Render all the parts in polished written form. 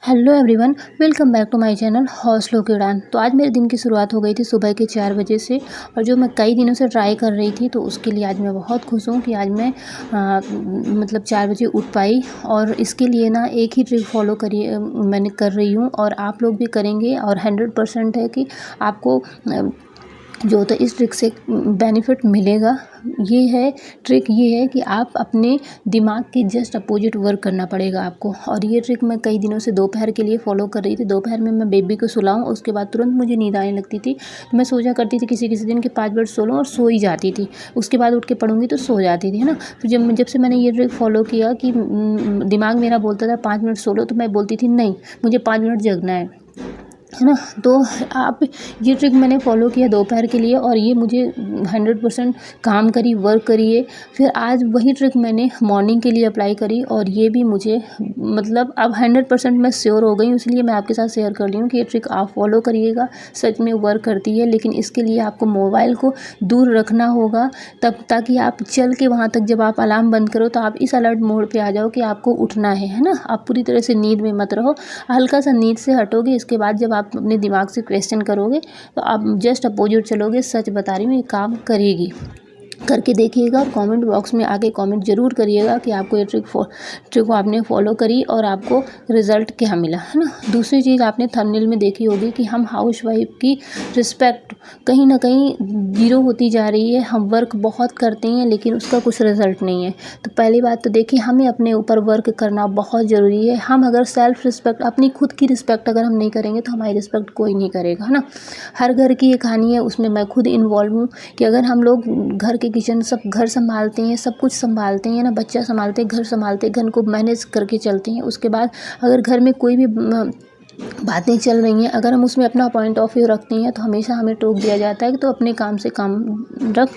Hello everyone, welcome back to my channel हौसलों की उड़ान। तो आज मेरे दिन की शुरुआत हो गई थी सुबह के 4 बजे से, और जो मैं कई दिनों से ट्राई कर रही थी, तो उसके लिए आज मैं बहुत खुश हूँ कि आज मैं मतलब 4 बजे उठ पाई। और इसके लिए ना एक ही ट्रिक फॉलो करिए, मैंने कर रही हूँ और आप लोग भी करेंगे, और 100% है कि आपको जो तो इस ट्रिक से बेनिफिट मिलेगा। ये है ट्रिक, ये है कि आप अपने दिमाग के जस्ट अपोजिट वर्क करना पड़ेगा आपको। और ये ट्रिक मैं कई दिनों से दोपहर के लिए फॉलो कर रही थी। दोपहर में मैं बेबी को सुलाऊं, उसके बाद तुरंत मुझे नींद आने लगती थी, तो मैं सो जा करती थी किसी किसी दिन के 5 मिनट सो लूँ और सो ही जाती थी। उसके बाद उठ के पढ़ूंगी तो सो जाती थी, है ना। तो जब से मैंने ये ट्रिक फॉलो किया कि दिमाग मेरा बोलता था 5 मिनट सो लो, तो मैं बोलती थी नहीं, मुझे 5 मिनट जगना है ना। तो आप ये ट्रिक मैंने फॉलो किया दोपहर के लिए, और ये मुझे 100% काम करी, वर्क करी है। फिर आज वही ट्रिक मैंने मॉर्निंग के लिए अप्लाई करी, और ये भी मुझे मतलब अब 100% मैं श्योर हो गई हूँ। इसलिए मैं आपके साथ शेयर कर रही हूँ कि ये ट्रिक आप फॉलो करिएगा, सच में वर्क करती है। लेकिन इसके लिए आपको मोबाइल को दूर रखना होगा, तब ताकि आप चल के वहाँ तक, जब आप अलार्म बंद करो तो आप इस अलर्ट मोड पे आ जाओ कि आपको उठना है ना। आप पूरी तरह से नींद में मत रहो, हल्का सा नींद से हटोगे। इसके बाद जब आप अपने दिमाग से क्वेश्चन करोगे तो आप जस्ट अपोजिट चलोगे। सच बता रही हूँ, ये काम करेगी, करके देखिएगा। और कमेंट बॉक्स में आके कमेंट जरूर करिएगा कि आपको ये ट्रिक को आपने फॉलो करी और आपको रिजल्ट क्या मिला, है ना। दूसरी चीज़ आपने थंबनेल में देखी होगी कि हम हाउसवाइफ की रिस्पेक्ट कहीं ना कहीं जीरो होती जा रही है। हम वर्क बहुत करते हैं लेकिन उसका कुछ रिजल्ट नहीं है। तो पहली बात तो देखिए, हमें अपने ऊपर वर्क करना बहुत ज़रूरी है। हम अगर सेल्फ रिस्पेक्ट, अपनी खुद की रिस्पेक्ट अगर हम नहीं करेंगे तो हमारी रिस्पेक्ट कोई नहीं करेगा, है ना। हर घर की ये कहानी है, उसमें मैं खुद इन्वॉल्व हूँ कि अगर हम लोग घर के किचन सब घर संभालते हैं, सब कुछ संभालते हैं ना, बच्चा संभालते हैं, घर संभालते हैं, घर को मैनेज करके चलते हैं। उसके बाद अगर घर में कोई भी बातें चल रही हैं, अगर हम उसमें अपना पॉइंट ऑफ व्यू रखते हैं तो हमेशा हमें टोक दिया जाता है कि तो अपने काम से काम रख,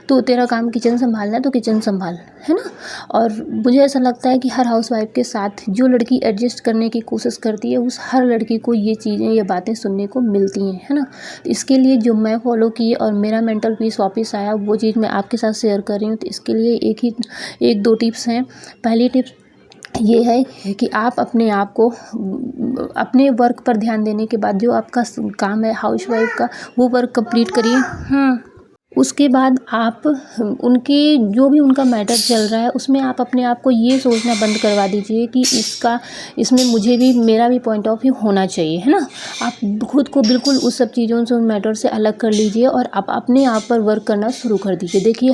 तो तेरा काम किचन संभालना है तो किचन संभाल, है ना। और मुझे ऐसा लगता है कि हर हाउसवाइफ के साथ जो लड़की एडजस्ट करने की कोशिश करती है, उस हर लड़की को ये चीज़ें, ये बातें सुनने को मिलती हैं, है ना। तो इसके लिए जो मैं फॉलो की और मेरा मेंटल पीस वापस आया, वो चीज़ मैं आपके साथ शेयर कर रही हूँ। तो इसके लिए एक दो टिप्स हैं। पहली टिप्स ये है कि आप अपने आप को अपने वर्क पर ध्यान देने के बाद जो आपका काम है हाउसवाइफ का, वो वर्क कंप्लीट करिए। उसके बाद आप उनके जो भी उनका मैटर चल रहा है, उसमें आप अपने आप को ये सोचना बंद करवा दीजिए कि इसमें मुझे भी, मेरा भी पॉइंट ऑफ व्यू होना चाहिए, है ना। आप खुद को बिल्कुल उस सब चीज़ों से, उन मैटर से अलग कर लीजिए और आप अपने आप पर वर्क करना शुरू कर दीजिए। देखिए,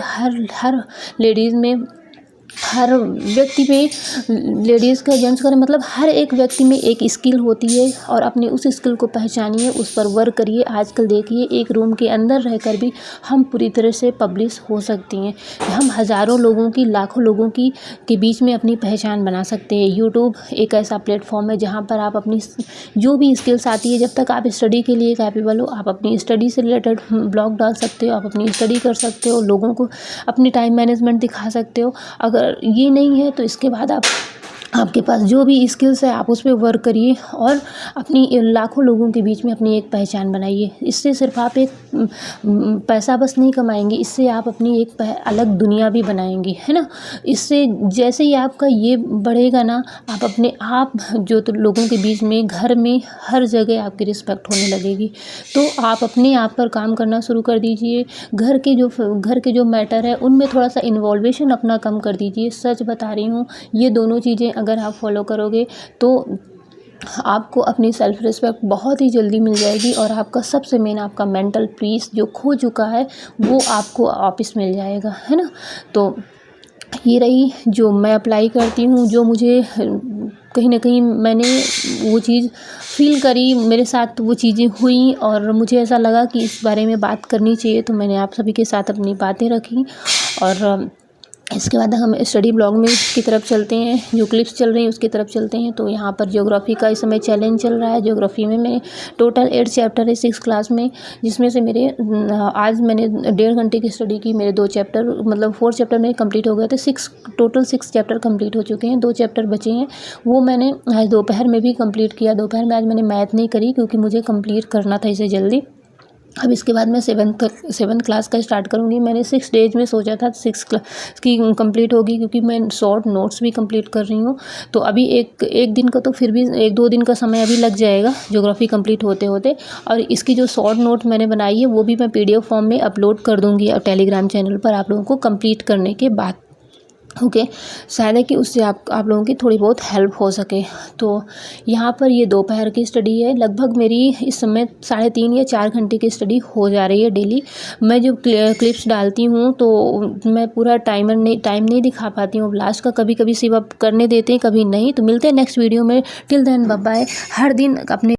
हर लेडीज़ में, हर व्यक्ति में, लेडीज़ का जेंट्स का मतलब हर एक व्यक्ति में एक स्किल होती है, और अपने उस स्किल को पहचानिए, उस पर वर्क करिए। आजकल देखिए, एक रूम के अंदर रहकर भी हम पूरी तरह से पब्लिश हो सकती हैं। हम हज़ारों लोगों की, लाखों लोगों की के बीच में अपनी पहचान बना सकते हैं। यूट्यूब एक ऐसा प्लेटफॉर्म है जहाँ पर आप अपनी जो भी स्किल्स आती है, जब तक आप स्टडी के लिए कैपेबल हो, आप अपनी स्टडी से रिलेटेड ब्लॉग डाल सकते हो, आप अपनी स्टडी कर सकते हो, लोगों को अपनी टाइम मैनेजमेंट दिखा सकते हो। अगर ये नहीं है तो इसके बाद आपके पास जो भी स्किल्स है, आप उस पर वर्क करिए और अपनी लाखों लोगों के बीच में अपनी एक पहचान बनाइए। इससे सिर्फ आप एक पैसा बस नहीं कमाएंगे, इससे आप अपनी एक अलग दुनिया भी बनाएंगे, है ना। इससे जैसे ही आपका ये बढ़ेगा ना, आप अपने आप जो तो लोगों के बीच में, घर में, हर जगह आपकी रिस्पेक्ट होने लगेगी। तो आप अपने आप पर काम करना शुरू कर दीजिए। घर के जो मैटर है, उनमें थोड़ा सा इन्वॉल्वेशन अपना कम कर दीजिए। सच बता रही हूँ, ये दोनों चीज़ें अगर आप फॉलो करोगे तो आपको अपनी सेल्फ रिस्पेक्ट बहुत ही जल्दी मिल जाएगी, और आपका सबसे मेन, आपका मेंटल पीस जो खो चुका है, वो आपको वापस मिल जाएगा, है ना। तो ये रही जो मैं अप्लाई करती हूँ, जो मुझे कहीं ना कहीं मैंने वो चीज़ फील करी, मेरे साथ वो चीज़ें हुई, और मुझे ऐसा लगा कि इस बारे में बात करनी चाहिए, तो मैंने आप सभी के साथ अपनी बातें रखी। और इसके बाद हम स्टडी ब्लॉग में की तरफ चलते हैं, जो क्लिप्स चल रही हैं उसकी तरफ चलते हैं। तो यहाँ पर ज्योग्राफी का इस समय चैलेंज चल रहा है। ज्योग्राफी में मैं टोटल 8 चैप्टर है 6 क्लास में, जिसमें से मेरे आज मैंने 1.5 घंटे की स्टडी की। मेरे 2 चैप्टर, मतलब 4 चैप्टर मेरे कंप्लीट हो गए थे। टोटल 6 चैप्टर कंप्लीट हो चुके हैं, 2 चैप्टर बचे हैं, वो मैंने आज दोपहर में भी कंप्लीट किया। दोपहर में आज मैंने मैथ नहीं करी क्योंकि मुझे कंप्लीट करना था इसे जल्दी। अब इसके बाद मैं सेवन्थ क्लास का स्टार्ट करूँगी। मैंने 6 डेज़ में सोचा था 6 क्लास की कंप्लीट होगी, क्योंकि मैं शॉर्ट नोट्स भी कंप्लीट कर रही हूँ। तो अभी एक दिन का तो फिर भी 1-2 दिन का समय अभी लग जाएगा ज्योग्राफी कंप्लीट होते होते। और इसकी जो शॉर्ट नोट मैंने बनाई है वो भी मैं PDF फॉर्म में अपलोड कर दूँगी टेलीग्राम चैनल पर आप लोगों को कंप्लीट करने के बाद। ओके, शायद है कि उससे आप लोगों की थोड़ी बहुत हेल्प हो सके। तो यहाँ पर ये दोपहर की स्टडी है। लगभग मेरी इस समय 3.5 या 4 घंटे की स्टडी हो जा रही है डेली। मैं जो क्लिप्स डालती हूँ तो मैं पूरा टाइम नहीं दिखा पाती हूँ। लास्ट का कभी कभी सिर्फ आप करने देते हैं, कभी नहीं। तो मिलते हैं नेक्स्ट वीडियो में। Till then bye bye. हर दिन अपने